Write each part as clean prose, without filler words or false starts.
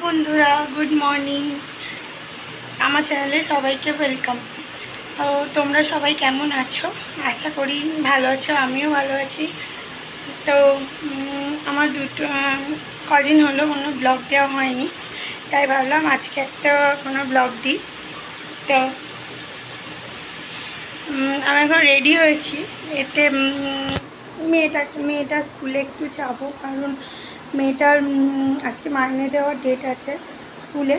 বন্ধুরা, good morning. আমার চ্যানেলে সবাইকে ওয়েলকাম। তো তোমরা সবাই কেমন আছো? আশা করি ভালো আছো, আমিও ভালো আছি। তো আমার কদিন হলো কোনো ব্লগ দেওয়া হয়নি, তাই ভাবলাম আজকে একটা কোনো ব্লগ দিই। তো আমি এখন রেডি হয়েছি। এতে মেয়েটা স্কুলে একটু যাবো, কারণ মেয়েটার আজকে মাইনে দেওয়ার ডেট আছে স্কুলে,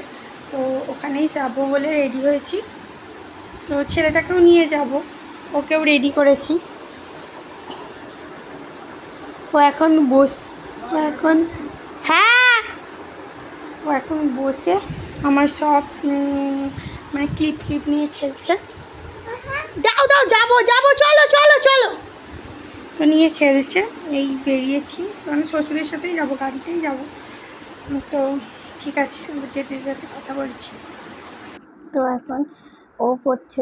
তো ওখানেই যাব বলে রেডি হয়েছি। তো ছেলেটাকেও নিয়ে যাব, ওকেও রেডি করেছি। ও এখন বসে আমার সব মানে ক্লিপ নিয়ে খেলছে। দাও যাবো চলো চলো চলো, তো নিয়ে খেলছে। এই বেরিয়েছি, কারণ শ্বশুরের সাথেই যাব, গাড়িতেই যাব। তো ঠিক আছে, যেতে যেতে কথা বলছি। তো এখন ও পরছে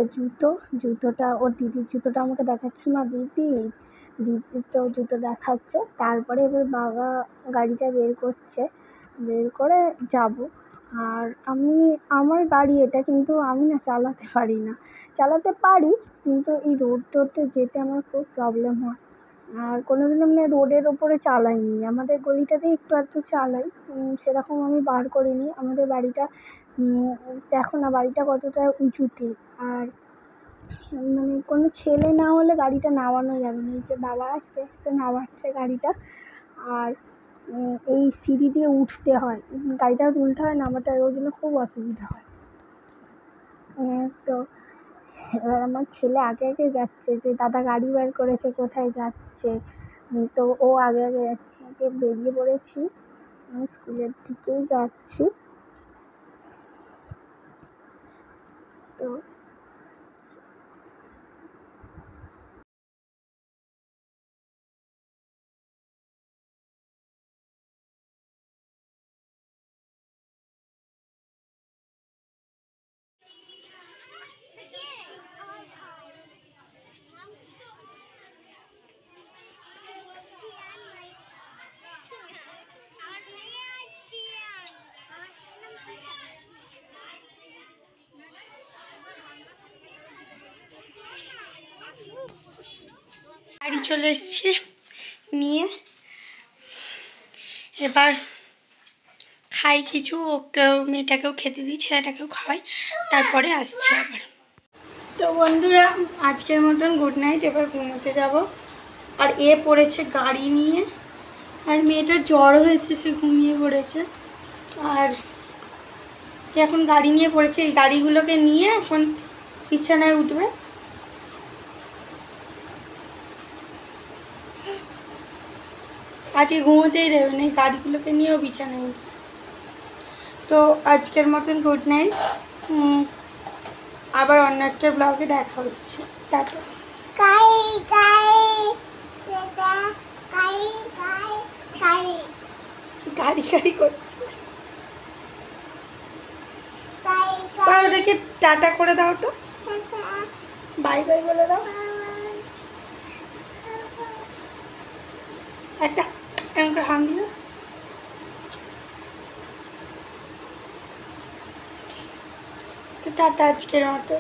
জুতোটা, ওর দিদির জুতোটা আমাকে দেখাচ্ছে, না দিদির তো জুতো দেখাচ্ছে। তারপরে এবার বাবা গাড়িটা বের করে যাব। আর আমার গাড়ি এটা, কিন্তু আমি না চালাতে পারি, কিন্তু এই রোডে যেতে আমার খুব প্রবলেম হয়। আর কোনোদিনও মানে রোডের ওপরে চালাইনি, আমাদের গলিটাতে একটু আধটু চালাই, সেরকম আমি বার করিনি। আমাদের বাড়িটা দেখো না, বাড়িটা কতটা উঁচুতে। আর মানে কোনো ছেলে না হলে গাড়িটা নামানো যাবে না। এই যে বাবা আস্তে আস্তে নামাচ্ছে গাড়িটা, আর এই সিঁড়ি দিয়ে উঠতে হয়, গাড়িটা তুলতে হয়, নামাতে হয়, ওই জন্য খুব অসুবিধা হয়। তো এবার আমার ছেলে আগে যাচ্ছে, যে দাদা গাড়ি বের করেছে, কোথায় যাচ্ছে। তো ও আগে যাচ্ছে, যে বেরিয়ে পড়েছি, আমি স্কুলের দিকেই যাচ্ছি। তো বাড়ি চলে এসেছি নিয়ে, এবার খাই কিছু, ওকেও মেয়েটাকেও খেতে দিই, ছেলেটাকেও খাওয়াই, তারপরে আসছি আবার। তো বন্ধুরা, আজকের মতন গুড নাইট। এবার ঘুমোতে যাব। আর পড়েছে গাড়ি নিয়ে, আর মেয়েটার জ্বর হয়েছে, সে ঘুমিয়ে পড়েছে। আর এখন গাড়ি নিয়ে পড়েছে, এই গাড়িগুলোকে নিয়ে এখন বিছানায় উঠবে। আজকে ঘুমোতেই দেবে না, এই গাড়িগুলোকে নিয়েও বিছানায় উঠবে। তো আজকের মতন গুড নাইট। আবার অন্য একটা ব্লগে দেখা হচ্ছে। টাটা। গাড়ি করছে, ওদেরকে টাটা করে দাও, তো বাই বাই বলে দাও একটা, এমন করে হাম দিয়ে। তো টাটা আজকের মতো।